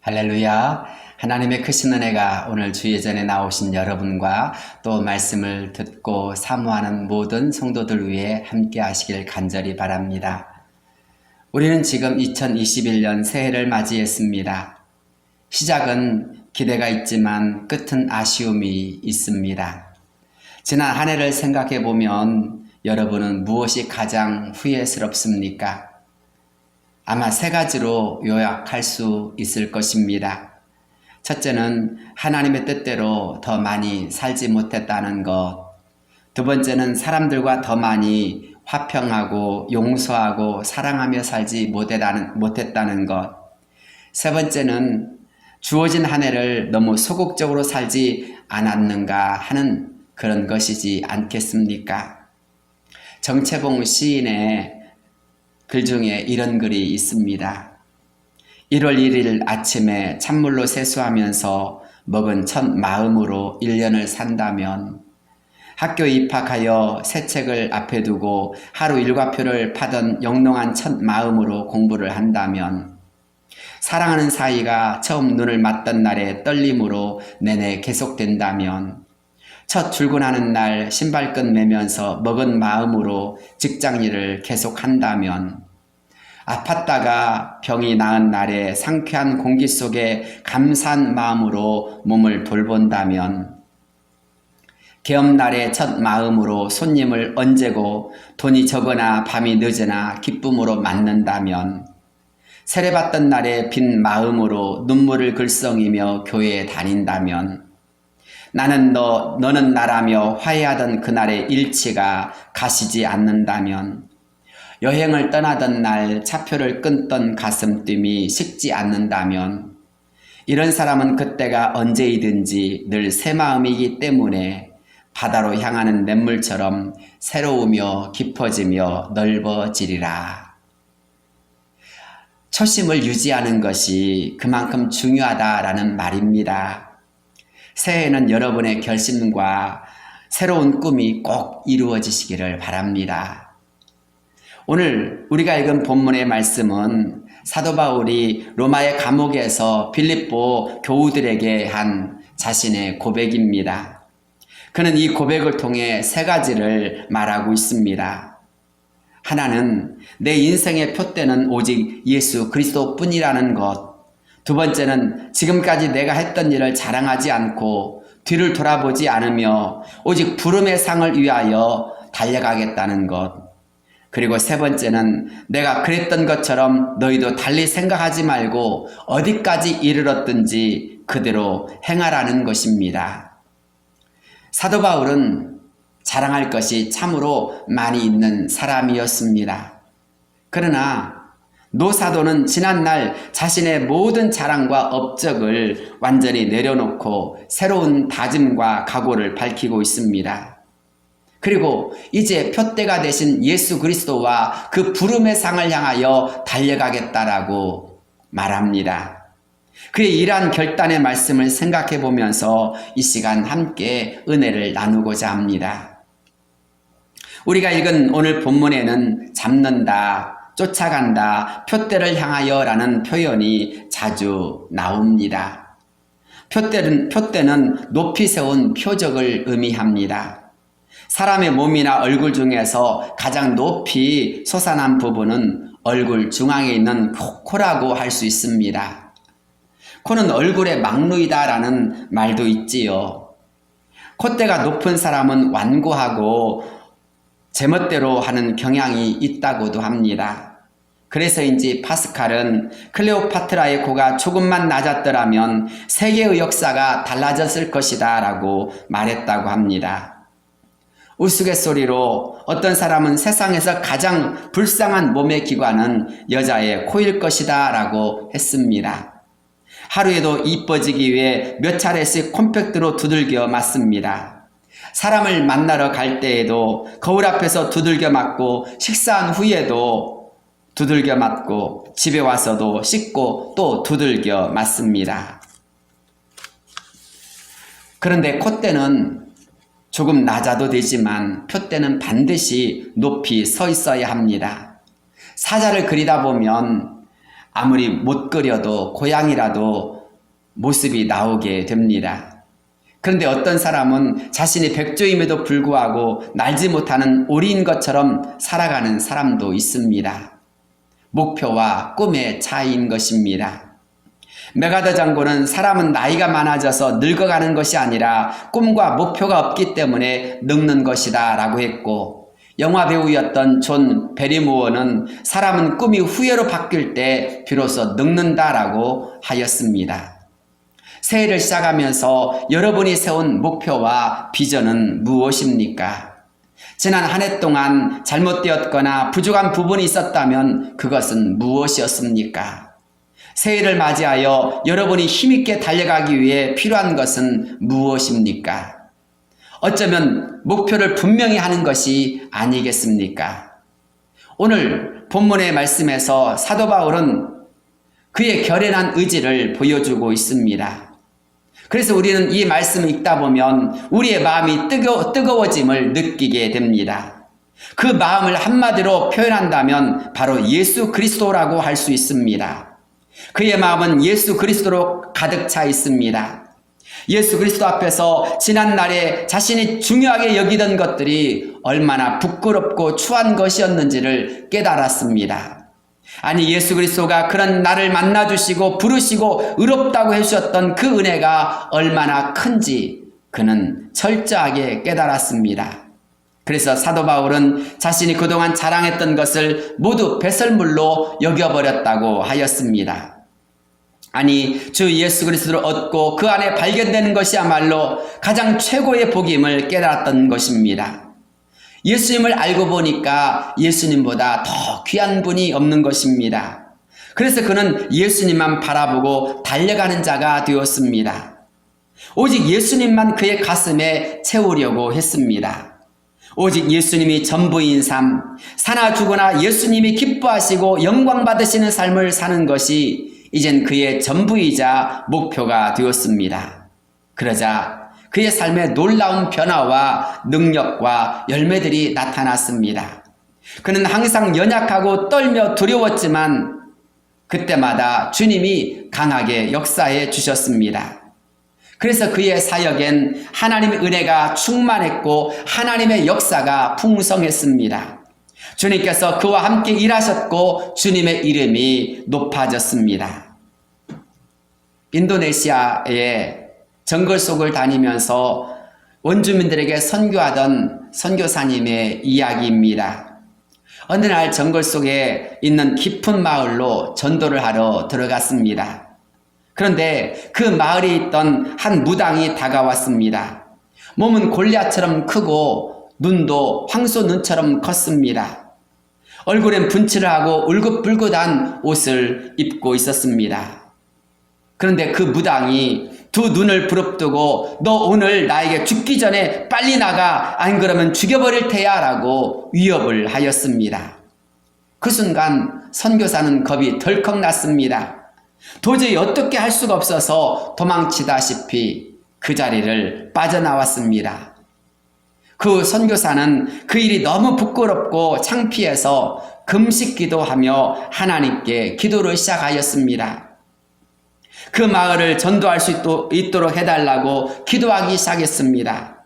할렐루야. 하나님의 크신 은혜가 오늘 주 예전에 나오신 여러분과 또 말씀을 듣고 사모하는 모든 성도들 위해 함께 하시길 간절히 바랍니다. 우리는 지금 2021년 새해를 맞이했습니다. 시작은 기대가 있지만 끝은 아쉬움이 있습니다. 지난 한 해를 생각해 보면 여러분은 무엇이 가장 후회스럽습니까? 아마 세 가지로 요약할 수 있을 것입니다. 첫째는 하나님의 뜻대로 더 많이 살지 못했다는 것. 두 번째는 사람들과 더 많이 화평하고 용서하고 사랑하며 살지 못했다는 것. 세 번째는 주어진 한 해를 너무 소극적으로 살지 않았는가 하는 그런 것이지 않겠습니까? 정채봉 시인의 글 중에 이런 글이 있습니다. 1월 1일 아침에 찬물로 세수하면서 먹은 첫 마음으로 1년을 산다면, 학교 입학하여 새 책을 앞에 두고 하루 일과표를 파던 영롱한 첫 마음으로 공부를 한다면, 사랑하는 사이가 처음 눈을 맞던 날의 떨림으로 내내 계속된다면, 첫 출근하는 날 신발끈 매면서 먹은 마음으로 직장일을 계속한다면, 아팠다가 병이 나은 날에 상쾌한 공기 속에 감사한 마음으로 몸을 돌본다면, 개업날의 첫 마음으로 손님을 언제고 돈이 적으나 밤이 늦으나 기쁨으로 맞는다면, 세례받던 날의 빈 마음으로 눈물을 글썽이며 교회에 다닌다면, 나는 너, 너는 나라며 화해하던 그날의 일치가 가시지 않는다면, 여행을 떠나던 날 차표를 끊던 가슴뜀이 식지 않는다면, 이런 사람은 그때가 언제이든지 늘 새 마음이기 때문에 바다로 향하는 냇물처럼 새로우며 깊어지며 넓어지리라. 초심을 유지하는 것이 그만큼 중요하다라는 말입니다. 새해에는 여러분의 결심과 새로운 꿈이 꼭 이루어지시기를 바랍니다. 오늘 우리가 읽은 본문의 말씀은 사도 바울이 로마의 감옥에서 빌립보 교우들에게 한 자신의 고백입니다. 그는 이 고백을 통해 세 가지를 말하고 있습니다. 하나는 내 인생의 표대는 오직 예수 그리스도뿐이라는 것. 두 번째는 지금까지 내가 했던 일을 자랑하지 않고 뒤를 돌아보지 않으며 오직 부름의 상을 위하여 달려가겠다는 것. 그리고 세 번째는 내가 그랬던 것처럼 너희도 달리 생각하지 말고 어디까지 이르렀든지 그대로 행하라는 것입니다. 사도 바울은 자랑할 것이 참으로 많이 있는 사람이었습니다. 그러나 노사도는 지난날 자신의 모든 자랑과 업적을 완전히 내려놓고 새로운 다짐과 각오를 밝히고 있습니다. 그리고 이제 표대가 되신 예수 그리스도와 그 부름의 상을 향하여 달려가겠다라고 말합니다. 그의 이러한 결단의 말씀을 생각해 보면서 이 시간 함께 은혜를 나누고자 합니다. 우리가 읽은 오늘 본문에는 잡는다, 쫓아간다, 표대를 향하여 라는 표현이 자주 나옵니다. 표대는 높이 세운 표적을 의미합니다. 사람의 몸이나 얼굴 중에서 가장 높이 솟아난 부분은 얼굴 중앙에 있는 코라고 할 수 있습니다. 코는 얼굴의 막루이다라는 말도 있지요. 콧대가 높은 사람은 완고하고 제멋대로 하는 경향이 있다고도 합니다. 그래서인지 파스칼은 클레오파트라의 코가 조금만 낮았더라면 세계의 역사가 달라졌을 것이다 라고 말했다고 합니다. 우스갯소리로 어떤 사람은 세상에서 가장 불쌍한 몸의 기관은 여자의 코일 것이다 라고 했습니다. 하루에도 이뻐지기 위해 몇 차례씩 콤팩트로 두들겨 맞습니다. 사람을 만나러 갈 때에도 거울 앞에서 두들겨 맞고, 식사한 후에도 두들겨 맞고, 집에 와서도 씻고 또 두들겨 맞습니다. 그런데 콧대는 조금 낮아도 되지만 표대는 반드시 높이 서 있어야 합니다. 사자를 그리다 보면 아무리 못 그려도 고양이라도 모습이 나오게 됩니다. 그런데 어떤 사람은 자신이 백조임에도 불구하고 날지 못하는 오리인 것처럼 살아가는 사람도 있습니다. 목표와 꿈의 차이인 것입니다. 메가더 장군은 사람은 나이가 많아져서 늙어가는 것이 아니라 꿈과 목표가 없기 때문에 늙는 것이다 라고 했고, 영화배우였던 존 베리모어는 사람은 꿈이 후회로 바뀔 때 비로소 늙는다 라고 하였습니다. 새해를 시작하면서 여러분이 세운 목표와 비전은 무엇입니까? 지난 한 해 동안 잘못되었거나 부족한 부분이 있었다면 그것은 무엇이었습니까? 새해를 맞이하여 여러분이 힘있게 달려가기 위해 필요한 것은 무엇입니까? 어쩌면 목표를 분명히 하는 것이 아니겠습니까? 오늘 본문의 말씀에서 사도 바울은 그의 결연한 의지를 보여주고 있습니다. 그래서 우리는 이 말씀을 읽다 보면 우리의 마음이 뜨거워짐을 느끼게 됩니다. 그 마음을 한마디로 표현한다면 바로 예수 그리스도라고 할 수 있습니다. 그의 마음은 예수 그리스도로 가득 차 있습니다. 예수 그리스도 앞에서 지난날에 자신이 중요하게 여기던 것들이 얼마나 부끄럽고 추한 것이었는지를 깨달았습니다. 아니, 예수 그리스도가 그런 나를 만나주시고 부르시고 의롭다고 해주셨던 그 은혜가 얼마나 큰지 그는 철저하게 깨달았습니다. 그래서 사도 바울은 자신이 그동안 자랑했던 것을 모두 배설물로 여겨버렸다고 하였습니다. 아니, 주 예수 그리스도를 얻고 그 안에 발견되는 것이야말로 가장 최고의 복임을 깨달았던 것입니다. 예수님을 알고 보니까 예수님보다 더 귀한 분이 없는 것입니다. 그래서 그는 예수님만 바라보고 달려가는 자가 되었습니다. 오직 예수님만 그의 가슴에 채우려고 했습니다. 오직 예수님이 전부인 삶, 사나 죽으나 예수님이 기뻐하시고 영광 받으시는 삶을 사는 것이 이젠 그의 전부이자 목표가 되었습니다. 그러자 그의 삶에 놀라운 변화와 능력과 열매들이 나타났습니다. 그는 항상 연약하고 떨며 두려웠지만 그때마다 주님이 강하게 역사해 주셨습니다. 그래서 그의 사역엔 하나님의 은혜가 충만했고 하나님의 역사가 풍성했습니다. 주님께서 그와 함께 일하셨고 주님의 이름이 높아졌습니다. 인도네시아의 정글 속을 다니면서 원주민들에게 선교하던 선교사님의 이야기입니다. 어느 날 정글 속에 있는 깊은 마을로 전도를 하러 들어갔습니다. 그런데 그 마을에 있던 한 무당이 다가왔습니다. 몸은 골리앗처럼 크고 눈도 황소 눈처럼 컸습니다. 얼굴엔 분칠을 하고 울긋불긋한 옷을 입고 있었습니다. 그런데 그 무당이 두 눈을 부릅뜨고 너 오늘 나에게 죽기 전에 빨리 나가, 안 그러면 죽여버릴 테야 라고 위협을 하였습니다. 그 순간 선교사는 겁이 덜컥 났습니다. 도저히 어떻게 할 수가 없어서 도망치다시피 그 자리를 빠져나왔습니다. 그 선교사는 그 일이 너무 부끄럽고 창피해서 금식 기도하며 하나님께 기도를 시작하였습니다. 그 마을을 전도할 수 있도록 해달라고 기도하기 시작했습니다.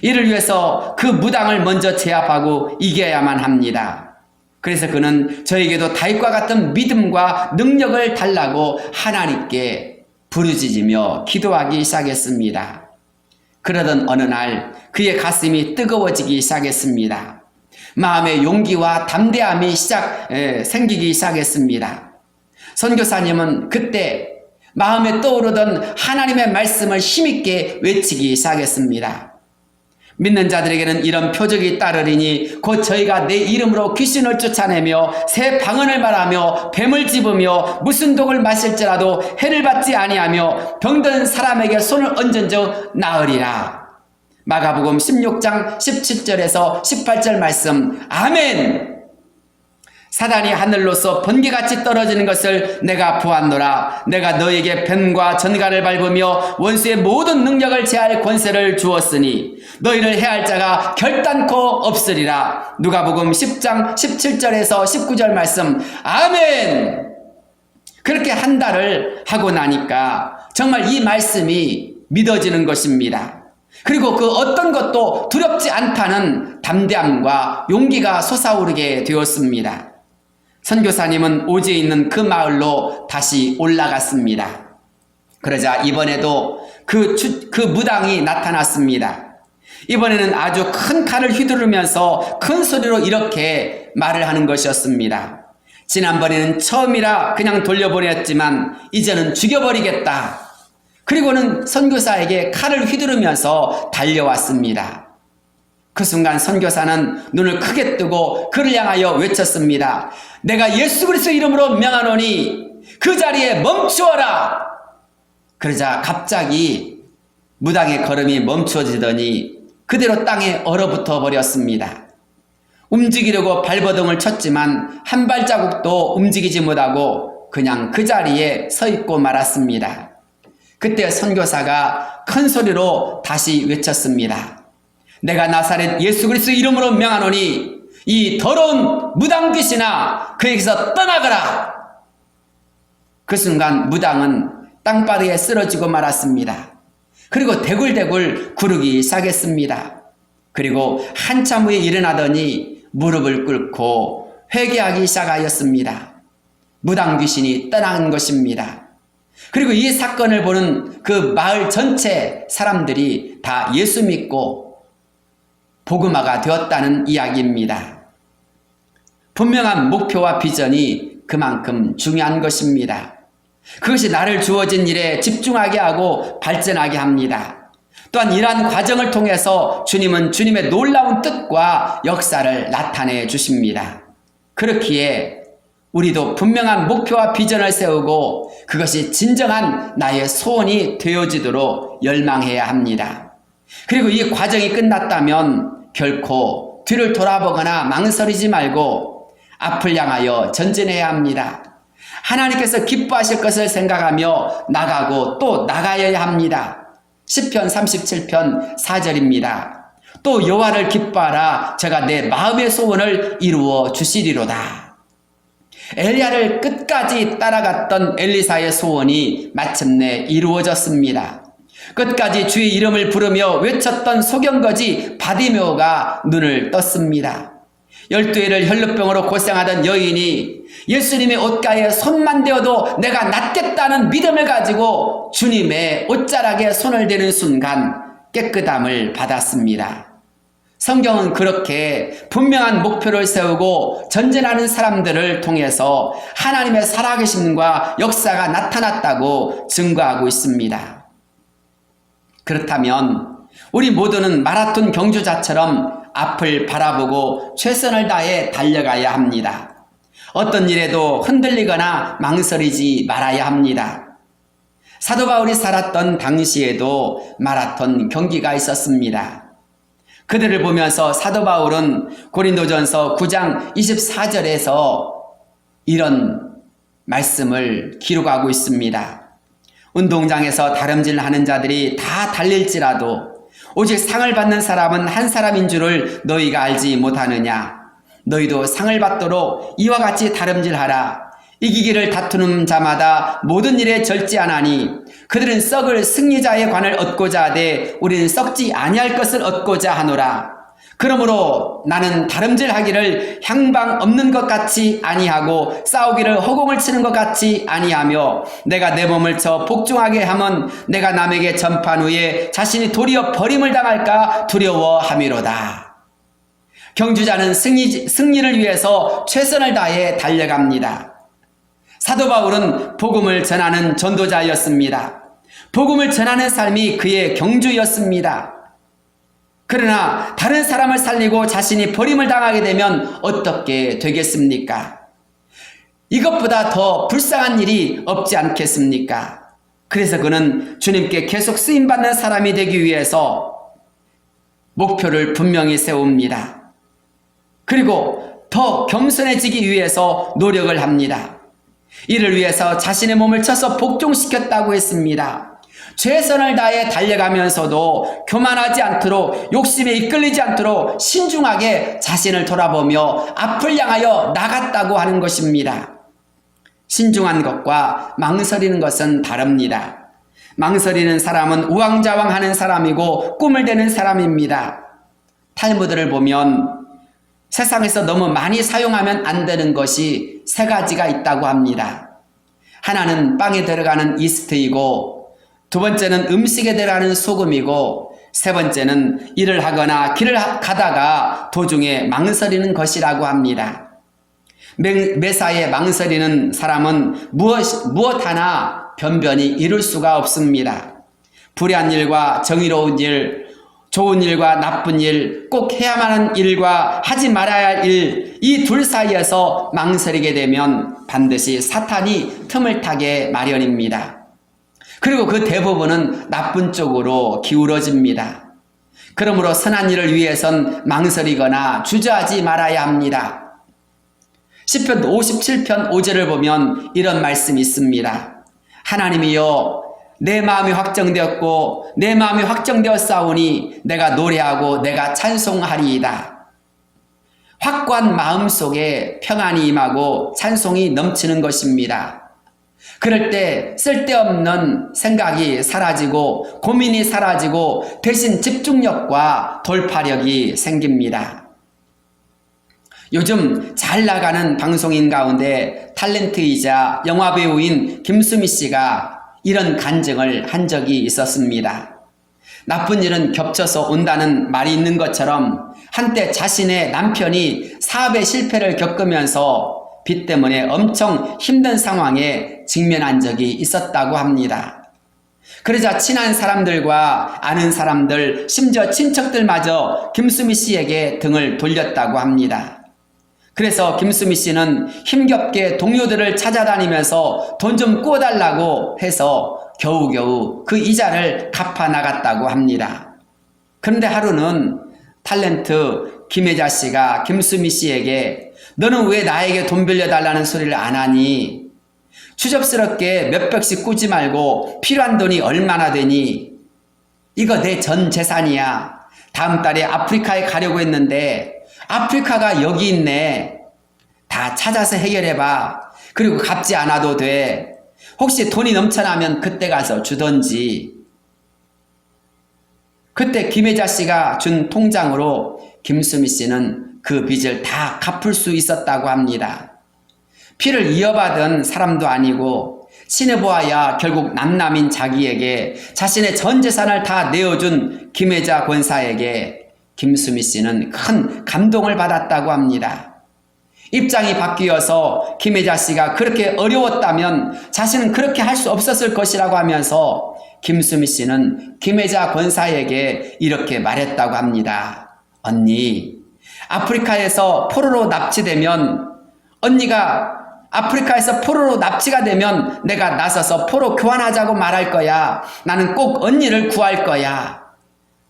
이를 위해서 그 무당을 먼저 제압하고 이겨야만 합니다. 그래서 그는 저에게도 다윗과 같은 믿음과 능력을 달라고 하나님께 부르짖으며 기도하기 시작했습니다. 그러던 어느 날 그의 가슴이 뜨거워지기 시작했습니다. 마음의 용기와 담대함이 생기기 시작했습니다. 선교사님은 그때 마음에 떠오르던 하나님의 말씀을 힘있게 외치기 시작했습니다. 믿는 자들에게는 이런 표적이 따르리니 곧 저희가 내 이름으로 귀신을 쫓아내며 새 방언을 말하며 뱀을 집으며 무슨 독을 마실지라도 해를 받지 아니하며 병든 사람에게 손을 얹은즉 나으리라. 마가복음 16장 17절에서 18절 말씀. 아멘. 사단이 하늘로서 번개같이 떨어지는 것을 내가 보았노라. 내가 너에게 뱀과 전갈을 밟으며 원수의 모든 능력을 제할 권세를 주었으니 너희를 해할 자가 결단코 없으리라. 누가복음 10장 17절에서 19절 말씀. 아멘. 그렇게 한 달을 하고 나니까 정말 이 말씀이 믿어지는 것입니다. 그리고 그 어떤 것도 두렵지 않다는 담대함과 용기가 솟아오르게 되었습니다. 선교사님은 오지에 있는 그 마을로 다시 올라갔습니다. 그러자 이번에도 그 무당이 나타났습니다. 이번에는 아주 큰 칼을 휘두르면서 큰 소리로 이렇게 말을 하는 것이었습니다. 지난번에는 처음이라 그냥 돌려보냈지만 이제는 죽여버리겠다. 그리고는 선교사에게 칼을 휘두르면서 달려왔습니다. 그 순간 선교사는 눈을 크게 뜨고 그를 향하여 외쳤습니다. 내가 예수 그리스도 이름으로 명하노니 그 자리에 멈추어라. 그러자 갑자기 무당의 걸음이 멈추어지더니 그대로 땅에 얼어붙어 버렸습니다. 움직이려고 발버둥을 쳤지만 한 발자국도 움직이지 못하고 그냥 그 자리에 서 있고 말았습니다. 그때 선교사가 큰 소리로 다시 외쳤습니다. 내가 나사렛 예수 그리스도 이름으로 명하노니 이 더러운 무당 귀신아 그에게서 떠나거라. 그 순간 무당은 땅바닥에 쓰러지고 말았습니다. 그리고 대굴대굴 구르기 시작했습니다. 그리고 한참 후에 일어나더니 무릎을 꿇고 회개하기 시작하였습니다. 무당 귀신이 떠난 것입니다. 그리고 이 사건을 보는 그 마을 전체 사람들이 다 예수 믿고 복음화가 되었다는 이야기입니다. 분명한 목표와 비전이 그만큼 중요한 것입니다. 그것이 나를 주어진 일에 집중하게 하고 발전하게 합니다. 또한 이러한 과정을 통해서 주님은 주님의 놀라운 뜻과 역사를 나타내 주십니다. 그렇기에 우리도 분명한 목표와 비전을 세우고 그것이 진정한 나의 소원이 되어지도록 열망해야 합니다. 그리고 이 과정이 끝났다면 결코 뒤를 돌아보거나 망설이지 말고 앞을 향하여 전진해야 합니다. 하나님께서 기뻐하실 것을 생각하며 나가고 또 나가야 합니다. 시편 37편 4절입니다. 또 여호와를 기뻐하라 제가 내 마음의 소원을 이루어 주시리로다. 엘리야를 끝까지 따라갔던 엘리사의 소원이 마침내 이루어졌습니다. 끝까지 주의 이름을 부르며 외쳤던 소경거지 바디메오가 눈을 떴습니다. 12해를 혈루병으로 고생하던 여인이 예수님의 옷가에 손만 대어도 내가 낫겠다는 믿음을 가지고 주님의 옷자락에 손을 대는 순간 깨끗함을 받았습니다. 성경은 그렇게 분명한 목표를 세우고 전진하는 사람들을 통해서 하나님의 살아계심과 역사가 나타났다고 증거하고 있습니다. 그렇다면 우리 모두는 마라톤 경주자처럼 앞을 바라보고 최선을 다해 달려가야 합니다. 어떤 일에도 흔들리거나 망설이지 말아야 합니다. 사도 바울이 살았던 당시에도 마라톤 경기가 있었습니다. 그들을 보면서 사도 바울은 고린도전서 9장 24절에서 이런 말씀을 기록하고 있습니다. 운동장에서 다름질하는 자들이 다 달릴지라도 오직 상을 받는 사람은 한 사람인 줄을 너희가 알지 못하느냐. 너희도 상을 받도록 이와 같이 다름질하라. 이기기를 다투는 자마다 모든 일에 절제하나니 그들은 썩을 승리자의 관을 얻고자 하되 우리는 썩지 아니할 것을 얻고자 하노라. 그러므로 나는 다름질하기를 향방 없는 것 같이 아니하고 싸우기를 허공을 치는 것 같이 아니하며 내가 내 몸을 쳐 복종하게 하면 내가 남에게 전판 후에 자신이 도리어 버림을 당할까 두려워함이로다. 경주자는 승리를 위해서 최선을 다해 달려갑니다. 사도 바울은 복음을 전하는 전도자였습니다. 복음을 전하는 삶이 그의 경주였습니다. 그러나 다른 사람을 살리고 자신이 버림을 당하게 되면 어떻게 되겠습니까? 이것보다 더 불쌍한 일이 없지 않겠습니까? 그래서 그는 주님께 계속 쓰임받는 사람이 되기 위해서 목표를 분명히 세웁니다. 그리고 더 겸손해지기 위해서 노력을 합니다. 이를 위해서 자신의 몸을 쳐서 복종시켰다고 했습니다. 최선을 다해 달려가면서도 교만하지 않도록 욕심에 이끌리지 않도록 신중하게 자신을 돌아보며 앞을 향하여 나갔다고 하는 것입니다. 신중한 것과 망설이는 것은 다릅니다. 망설이는 사람은 우왕좌왕하는 사람이고 꿈을 대는 사람입니다. 탈무드를 보면 세상에서 너무 많이 사용하면 안 되는 것이 세 가지가 있다고 합니다. 하나는 빵에 들어가는 이스트이고, 두 번째는 음식에 들어가는 소금이고, 세 번째는 일을 하거나 길을 가다가 도중에 망설이는 것이라고 합니다. 매사에 망설이는 사람은 무엇 하나 변변히 이룰 수가 없습니다. 불의한 일과 정의로운 일, 좋은 일과 나쁜 일, 꼭 해야만 하는 일과 하지 말아야 할 일, 이 둘 사이에서 망설이게 되면 반드시 사탄이 틈을 타게 마련입니다. 그리고 그 대부분은 나쁜 쪽으로 기울어집니다. 그러므로 선한 일을 위해선 망설이거나 주저하지 말아야 합니다. 시편 57편 5절을 보면 이런 말씀이 있습니다. 하나님이여, 내 마음이 확정되었고 내 마음이 확정되었사오니 내가 노래하고 내가 찬송하리이다. 확고한 마음 속에 평안이 임하고 찬송이 넘치는 것입니다. 그럴 때 쓸데없는 생각이 사라지고 고민이 사라지고 대신 집중력과 돌파력이 생깁니다. 요즘 잘 나가는 방송인 가운데 탤런트이자 영화배우인 김수미 씨가 이런 간증을 한 적이 있었습니다. 나쁜 일은 겹쳐서 온다는 말이 있는 것처럼 한때 자신의 남편이 사업의 실패를 겪으면서 빚 때문에 엄청 힘든 상황에 직면한 적이 있었다고 합니다. 그러자 친한 사람들과 아는 사람들, 심지어 친척들마저 김수미 씨에게 등을 돌렸다고 합니다. 그래서 김수미 씨는 힘겹게 동료들을 찾아다니면서 돈 좀 꿔달라고 해서 겨우겨우 그 이자를 갚아 나갔다고 합니다. 그런데 하루는 탤런트 김혜자 씨가 김수미 씨에게 너는 왜 나에게 돈 빌려달라는 소리를 안 하니? 추접스럽게 몇백씩 꾸지 말고 필요한 돈이 얼마나 되니? 이거 내 전 재산이야. 다음 달에 아프리카에 가려고 했는데 아프리카가 여기 있네. 다 찾아서 해결해봐. 그리고 갚지 않아도 돼. 혹시 돈이 넘쳐나면 그때 가서 주던지. 그때 김혜자 씨가 준 통장으로 김수미 씨는 그 빚을 다 갚을 수 있었다고 합니다. 피를 이어받은 사람도 아니고 신에 보아야 결국 남남인 자기에게 자신의 전 재산을 다 내어준 김혜자 권사에게 김수미 씨는 큰 감동을 받았다고 합니다. 입장이 바뀌어서 김혜자 씨가 그렇게 어려웠다면 자신은 그렇게 할 수 없었을 것이라고 하면서 김수미 씨는 김혜자 권사에게 이렇게 말했다고 합니다. 언니, 아프리카에서 포로로 납치되면 언니가 아프리카에서 포로로 납치가 되면 내가 나서서 포로 교환하자고 말할 거야. 나는 꼭 언니를 구할 거야.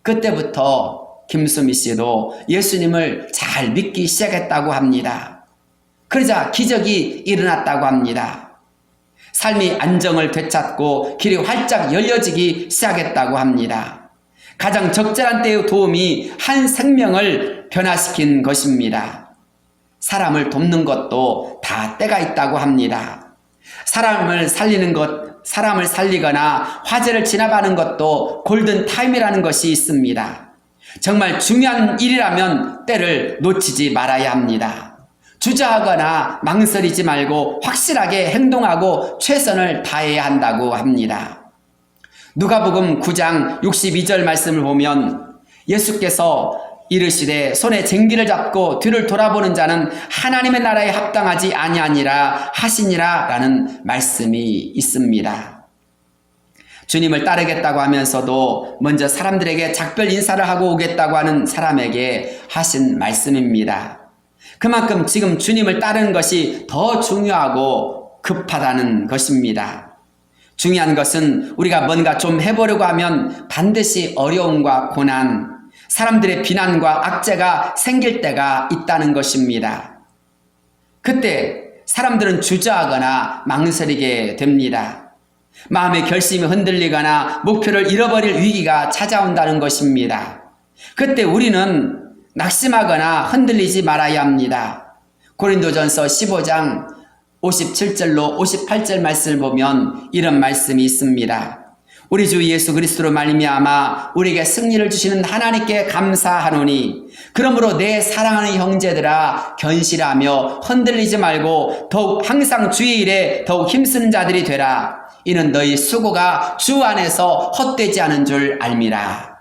그때부터 김수미 씨도 예수님을 잘 믿기 시작했다고 합니다. 그러자 기적이 일어났다고 합니다. 삶이 안정을 되찾고 길이 활짝 열려지기 시작했다고 합니다. 가장 적절한 때의 도움이 한 생명을 변화시킨 것입니다. 사람을 돕는 것도 다 때가 있다고 합니다. 사람을 살리거나 화제를 지나가는 것도 골든 타임이라는 것이 있습니다. 정말 중요한 일이라면 때를 놓치지 말아야 합니다. 주저하거나 망설이지 말고 확실하게 행동하고 최선을 다해야 한다고 합니다. 누가복음 9장 62절 말씀을 보면 예수께서 이르시되 손에 쟁기를 잡고 뒤를 돌아보는 자는 하나님의 나라에 합당하지 아니하니라 하시니라 라는 말씀이 있습니다. 주님을 따르겠다고 하면서도 먼저 사람들에게 작별 인사를 하고 오겠다고 하는 사람에게 하신 말씀입니다. 그만큼 지금 주님을 따르는 것이 더 중요하고 급하다는 것입니다. 중요한 것은 우리가 뭔가 좀 해보려고 하면 반드시 어려움과 고난, 사람들의 비난과 악재가 생길 때가 있다는 것입니다. 그때 사람들은 주저하거나 망설이게 됩니다. 마음의 결심이 흔들리거나 목표를 잃어버릴 위기가 찾아온다는 것입니다. 그때 우리는 낙심하거나 흔들리지 말아야 합니다. 고린도전서 15장 57절로 58절 말씀을 보면 이런 말씀이 있습니다. 우리 주 예수 그리스도로 말미암아 우리에게 승리를 주시는 하나님께 감사하노니 그러므로 내 사랑하는 형제들아 견실하며 흔들리지 말고 더욱 항상 주의 일에 더욱 힘쓰는 자들이 되라. 이는 너희 수고가 주 안에서 헛되지 않은 줄 알미라.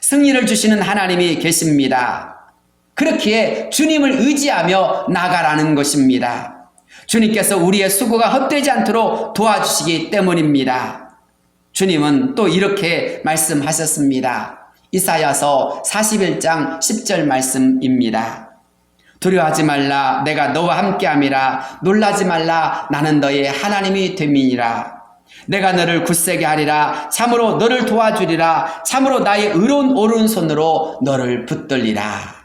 승리를 주시는 하나님이 계십니다. 그렇기에 주님을 의지하며 나가라는 것입니다. 주님께서 우리의 수고가 헛되지 않도록 도와주시기 때문입니다. 주님은 또 이렇게 말씀하셨습니다. 이사야서 41장 10절 말씀입니다. 두려워하지 말라 내가 너와 함께함이라 놀라지 말라 나는 너의 하나님이 됨이니라. 내가 너를 굳세게 하리라 참으로 너를 도와주리라 참으로 나의 의로운 오른손으로 너를 붙들리라.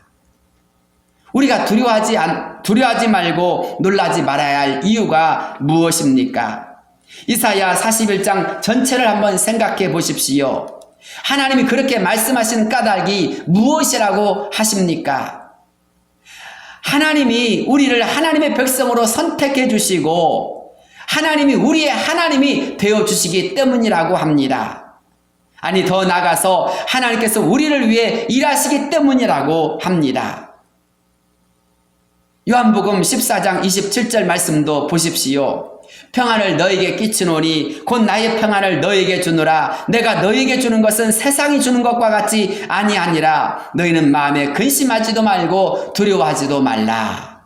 우리가 두려워하지 말고 놀라지 말아야 할 이유가 무엇입니까? 이사야 41장 전체를 한번 생각해 보십시오. 하나님이 그렇게 말씀하신 까닭이 무엇이라고 하십니까? 하나님이 우리를 하나님의 백성으로 선택해 주시고 하나님이 우리의 하나님이 되어 주시기 때문이라고 합니다. 아니 더 나아가서 하나님께서 우리를 위해 일하시기 때문이라고 합니다. 요한복음 14장 27절 말씀도 보십시오. 평안을 너에게 끼치노니 곧 나의 평안을 너에게 주노라. 내가 너에게 주는 것은 세상이 주는 것과 같이 아니하니라. 너희는 마음에 근심하지도 말고 두려워하지도 말라.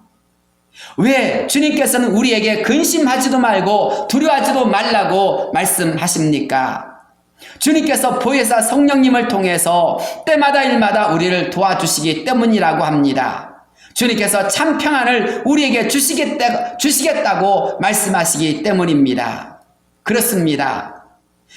왜 주님께서는 우리에게 근심하지도 말고 두려워하지도 말라고 말씀하십니까? 주님께서 보혜사 성령님을 통해서 때마다 일마다 우리를 도와주시기 때문이라고 합니다. 주님께서 참 평안을 우리에게 주시겠다고 말씀하시기 때문입니다. 그렇습니다.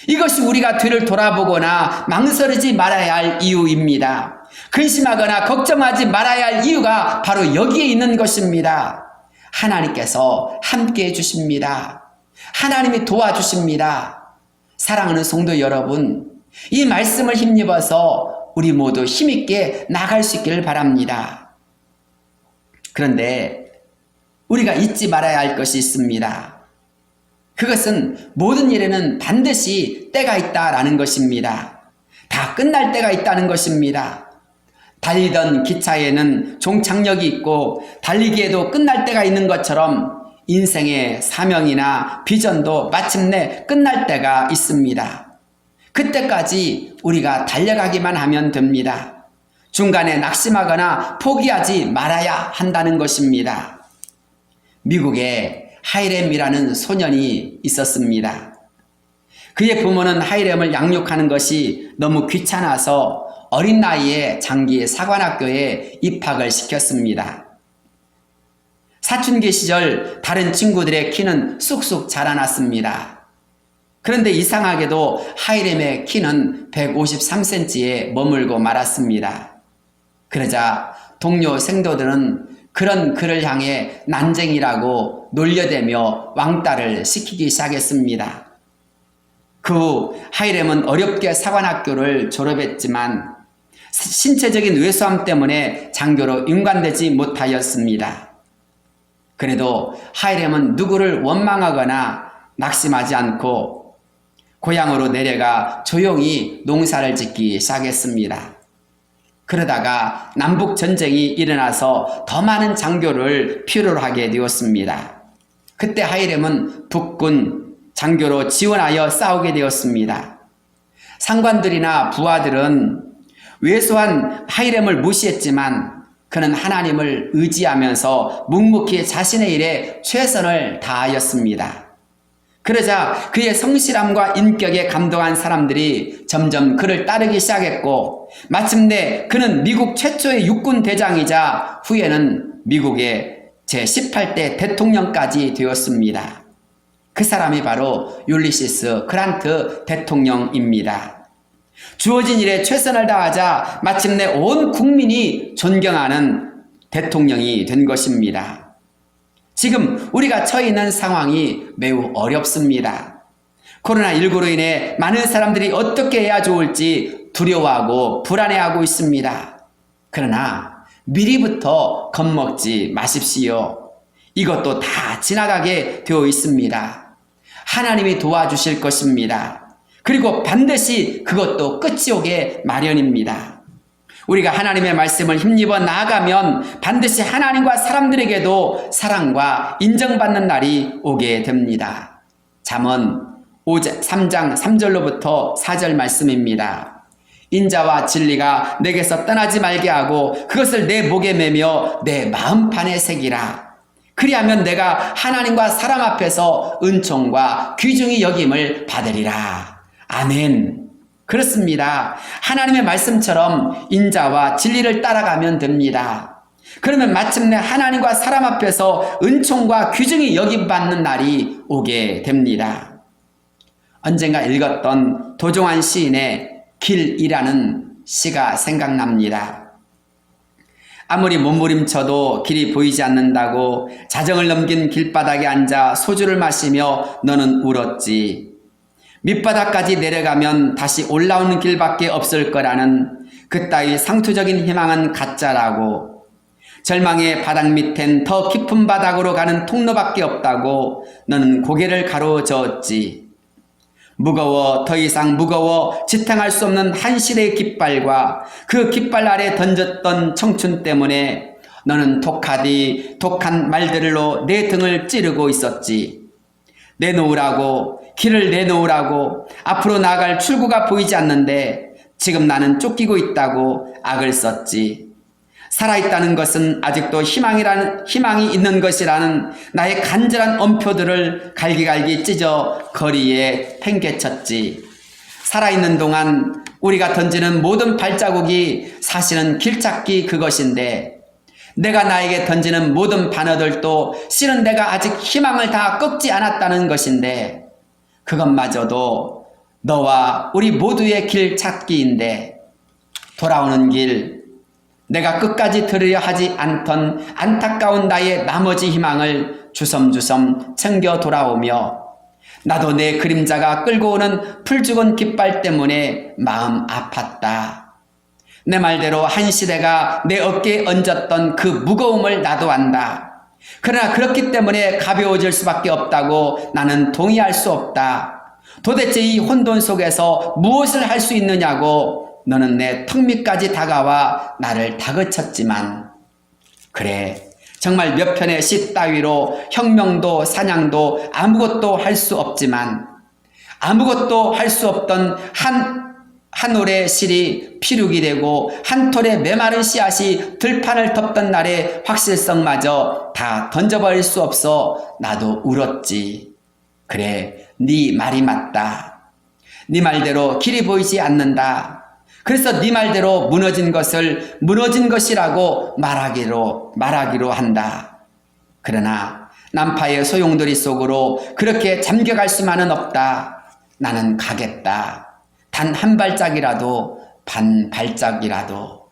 이것이 우리가 뒤를 돌아보거나 망설이지 말아야 할 이유입니다. 근심하거나 걱정하지 말아야 할 이유가 바로 여기에 있는 것입니다. 하나님께서 함께 해주십니다. 하나님이 도와주십니다. 사랑하는 성도 여러분, 이 말씀을 힘입어서 우리 모두 힘있게 나갈 수 있기를 바랍니다. 그런데 우리가 잊지 말아야 할 것이 있습니다. 그것은 모든 일에는 반드시 때가 있다라는 것입니다. 다 끝날 때가 있다는 것입니다. 달리던 기차에는 종착역이 있고 달리기에도 끝날 때가 있는 것처럼 인생의 사명이나 비전도 마침내 끝날 때가 있습니다. 그때까지 우리가 달려가기만 하면 됩니다. 중간에 낙심하거나 포기하지 말아야 한다는 것입니다. 미국에 하이렘이라는 소년이 있었습니다. 그의 부모는 하이렘을 양육하는 것이 너무 귀찮아서 어린 나이에 장기 사관학교에 입학을 시켰습니다. 사춘기 시절 다른 친구들의 키는 쑥쑥 자라났습니다. 그런데 이상하게도 하이렘의 키는 153cm에 머물고 말았습니다. 그러자 동료 생도들은 그런 그를 향해 난쟁이라고 놀려대며 왕따를 시키기 시작했습니다. 그 후 하이렘은 어렵게 사관학교를 졸업했지만 신체적인 왜소함 때문에 장교로 임관되지 못하였습니다. 그래도 하이렘은 누구를 원망하거나 낙심하지 않고 고향으로 내려가 조용히 농사를 짓기 시작했습니다. 그러다가 남북전쟁이 일어나서 더 많은 장교를 필요로 하게 되었습니다. 그때 하이렘은 북군 장교로 지원하여 싸우게 되었습니다. 상관들이나 부하들은 왜소한 하이렘을 무시했지만 그는 하나님을 의지하면서 묵묵히 자신의 일에 최선을 다하였습니다. 그러자 그의 성실함과 인격에 감동한 사람들이 점점 그를 따르기 시작했고 마침내 그는 미국 최초의 육군 대장이자 후에는 미국의 제18대 대통령까지 되었습니다. 그 사람이 바로 율리시스 그란트 대통령입니다. 주어진 일에 최선을 다하자 마침내 온 국민이 존경하는 대통령이 된 것입니다. 지금 우리가 처해 있는 상황이 매우 어렵습니다. 코로나19로 인해 많은 사람들이 어떻게 해야 좋을지 두려워하고 불안해하고 있습니다. 그러나 미리부터 겁먹지 마십시오. 이것도 다 지나가게 되어 있습니다. 하나님이 도와주실 것입니다. 그리고 반드시 그것도 끝이 오게 마련입니다. 우리가 하나님의 말씀을 힘입어 나아가면 반드시 하나님과 사람들에게도 사랑과 인정받는 날이 오게 됩니다. 잠언 3장 3절로부터 4절 말씀입니다. 인자와 진리가 내게서 떠나지 말게 하고 그것을 내 목에 매며 내 마음판에 새기라. 그리하면 내가 하나님과 사람 앞에서 은총과 귀중히 여김을 받으리라. 아멘. 그렇습니다. 하나님의 말씀처럼 인자와 진리를 따라가면 됩니다. 그러면 마침내 하나님과 사람 앞에서 은총과 귀중히 여김받는 날이 오게 됩니다. 언젠가 읽었던 도종환 시인의 길이라는 시가 생각납니다. 아무리 몸부림쳐도 길이 보이지 않는다고 자정을 넘긴 길바닥에 앉아 소주를 마시며 너는 울었지. 밑바닥까지 내려가면 다시 올라오는 길밖에 없을 거라는 그따위 상투적인 희망은 가짜라고, 절망의 바닥 밑엔 더 깊은 바닥으로 가는 통로밖에 없다고 너는 고개를 가로저었지. 무거워, 더 이상 무거워 지탱할 수 없는 한실의 깃발과 그 깃발 아래 던졌던 청춘 때문에 너는 독한 말들로 내 등을 찌르고 있었지. 내놓으라고, 길을 내놓으라고, 앞으로 나아갈 출구가 보이지 않는데 지금 나는 쫓기고 있다고 악을 썼지. 살아있다는 것은 아직도 희망이 있는 것이라는 나의 간절한 엄표들을 갈기갈기 찢어 거리에 팽개쳤지. 살아있는 동안 우리가 던지는 모든 발자국이 사실은 길찾기 그것인데, 내가 나에게 던지는 모든 반어들도 실은 내가 아직 희망을 다 꺾지 않았다는 것인데, 그것마저도 너와 우리 모두의 길 찾기인데, 돌아오는 길, 내가 끝까지 들으려 하지 않던 안타까운 나의 나머지 희망을 주섬주섬 챙겨 돌아오며, 나도 내 그림자가 끌고 오는 풀죽은 깃발 때문에 마음 아팠다. 내 말대로 한 시대가 내 어깨에 얹었던 그 무거움을 나도 안다. 그러나 그렇기 때문에 가벼워질 수밖에 없다고 나는 동의할 수 없다. 도대체 이 혼돈 속에서 무엇을 할 수 있느냐고 너는 내 턱 밑까지 다가와 나를 다그쳤지만, 그래, 정말 몇 편의 시 따위로 혁명도 사냥도 아무것도 할 수 없지만, 아무것도 할 수 없던 한 올의 실이 피륙이 되고 한 톨의 메마른 씨앗이 들판을 덮던 날의 확실성마저 다 던져버릴 수 없어 나도 울었지. 그래, 네 말이 맞다. 네 말대로 길이 보이지 않는다. 그래서 네 말대로 무너진 것을 무너진 것이라고 말하기로 한다. 그러나 난파의 소용돌이 속으로 그렇게 잠겨갈 수만은 없다. 나는 가겠다. 단 한 발짝이라도, 반 발짝이라도.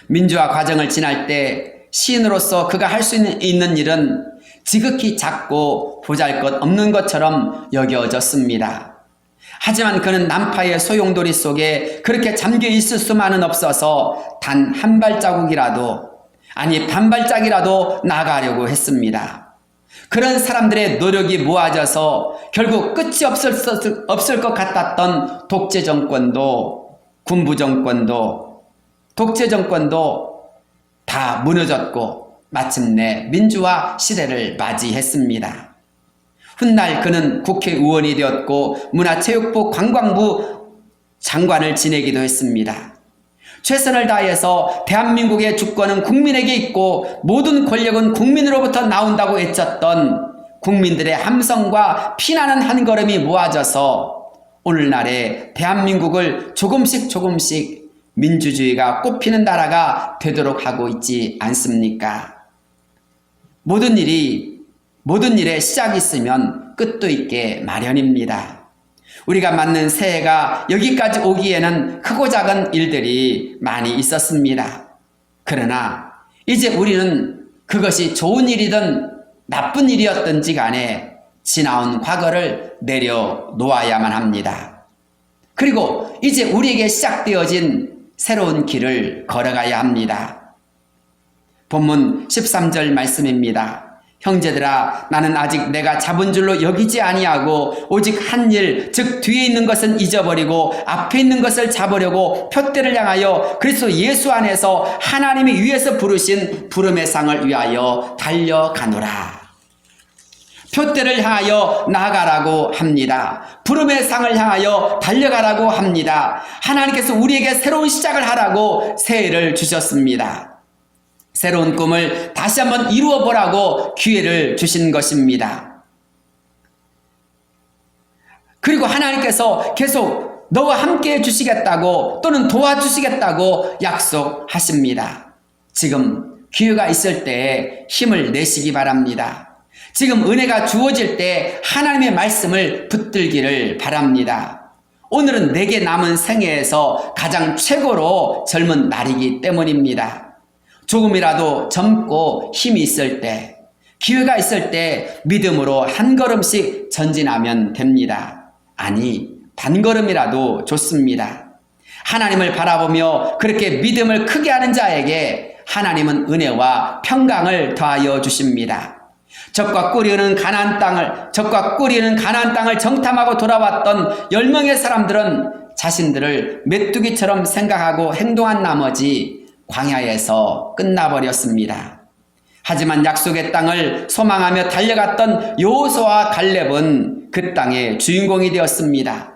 민주화 과정을 지날 때 시인으로서 그가 할 수 있는 일은 지극히 작고 보잘것없는 것처럼 여겨졌습니다. 하지만 그는 난파의 소용돌이 속에 그렇게 잠겨 있을 수만은 없어서 단 한 발자국이라도, 아니 반 발짝이라도 나가려고 했습니다. 그런 사람들의 노력이 모아져서 결국 끝이 없을 것 같았던 독재 정권도, 군부 정권도, 독재 정권도 다 무너졌고 마침내 민주화 시대를 맞이했습니다. 훗날 그는 국회의원이 되었고 문화체육부 관광부 장관을 지내기도 했습니다. 최선을 다해서 대한민국의 주권은 국민에게 있고 모든 권력은 국민으로부터 나온다고 외쳤던 국민들의 함성과 피나는 한 걸음이 모아져서 오늘날의 대한민국을 조금씩 민주주의가 꽃피는 나라가 되도록 하고 있지 않습니까? 모든 일에 시작이 있으면 끝도 있게 마련입니다. 우리가 맞는 새해가 여기까지 오기에는 크고 작은 일들이 많이 있었습니다. 그러나 이제 우리는 그것이 좋은 일이든 나쁜 일이었든지 간에 지나온 과거를 내려놓아야만 합니다. 그리고 이제 우리에게 시작되어진 새로운 길을 걸어가야 합니다. 본문 13절 말씀입니다. 형제들아, 나는 아직 내가 잡은 줄로 여기지 아니하고 오직 한 일, 즉 뒤에 있는 것은 잊어버리고 앞에 있는 것을 잡으려고 표대를 향하여 그리스도 예수 안에서 하나님이 위에서 부르신 부름의 상을 위하여 달려가노라. 표대를 향하여 나아가라고 합니다. 부름의 상을 향하여 달려가라고 합니다. 하나님께서 우리에게 새로운 시작을 하라고 새해를 주셨습니다. 새로운 꿈을 다시 한번 이루어 보라고 기회를 주신 것입니다. 그리고 하나님께서 계속 너와 함께 해주시겠다고 또는 도와주시겠다고 약속하십니다. 지금 기회가 있을 때 힘을 내시기 바랍니다. 지금 은혜가 주어질 때 하나님의 말씀을 붙들기를 바랍니다. 오늘은 내게 남은 생애에서 가장 최고로 젊은 날이기 때문입니다. 조금이라도 젊고 힘이 있을 때, 기회가 있을 때 믿음으로 한 걸음씩 전진하면 됩니다. 아니, 반걸음이라도 좋습니다. 하나님을 바라보며 그렇게 믿음을 크게 하는 자에게 하나님은 은혜와 평강을 더하여 주십니다. 적과 꿀이 흐르는 가나안 땅을 정탐하고 돌아왔던 10명의 사람들은 자신들을 메뚜기처럼 생각하고 행동한 나머지 광야에서 끝나버렸습니다. 하지만 약속의 땅을 소망하며 달려갔던 여호수아와 갈렙은 그 땅의 주인공이 되었습니다.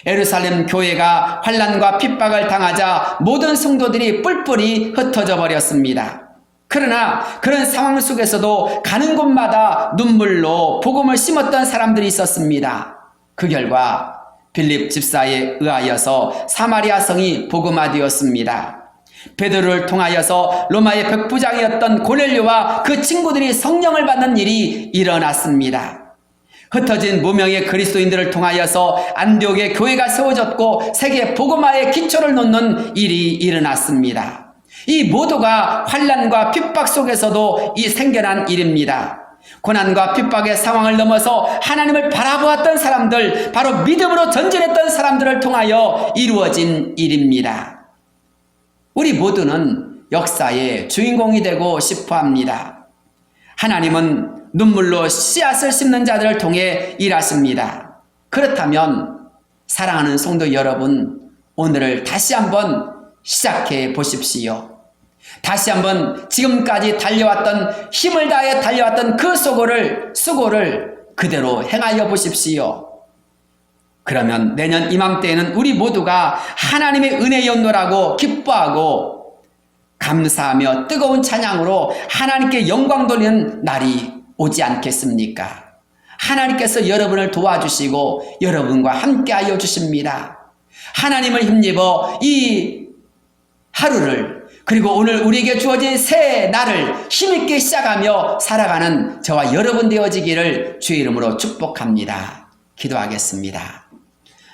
예루살렘 교회가 환난과 핍박을 당하자 모든 성도들이 뿔뿔이 흩어져 버렸습니다. 그러나 그런 상황 속에서도 가는 곳마다 눈물로 복음을 심었던 사람들이 있었습니다. 그 결과 빌립 집사에 의하여서 사마리아 성이 복음화되었습니다. 베드로를 통하여서 로마의 백부장이었던 고넬료와 그 친구들이 성령을 받는 일이 일어났습니다. 흩어진 무명의 그리스도인들을 통하여서 안디옥의 교회가 세워졌고 세계 복음화의 기초를 놓는 일이 일어났습니다. 이 모두가 환난과 핍박 속에서도 생겨난 일입니다. 고난과 핍박의 상황을 넘어서 하나님을 바라보았던 사람들, 바로 믿음으로 전진했던 사람들을 통하여 이루어진 일입니다. 우리 모두는 역사의 주인공이 되고 싶어 합니다. 하나님은 눈물로 씨앗을 심는 자들을 통해 일하십니다. 그렇다면 사랑하는 성도 여러분, 오늘을 다시 한번 시작해 보십시오. 다시 한번 지금까지 달려왔던, 힘을 다해 달려왔던 그 수고를 그대로 행하여 보십시오. 그러면 내년 이맘때에는 우리 모두가 하나님의 은혜 연노라고 기뻐하고 감사하며 뜨거운 찬양으로 하나님께 영광 돌리는 날이 오지 않겠습니까? 하나님께서 여러분을 도와주시고 여러분과 함께하여 주십니다. 하나님을 힘입어 이 하루를, 그리고 오늘 우리에게 주어진 새 날을 힘있게 시작하며 살아가는 저와 여러분 되어지기를 주의 이름으로 축복합니다. 기도하겠습니다.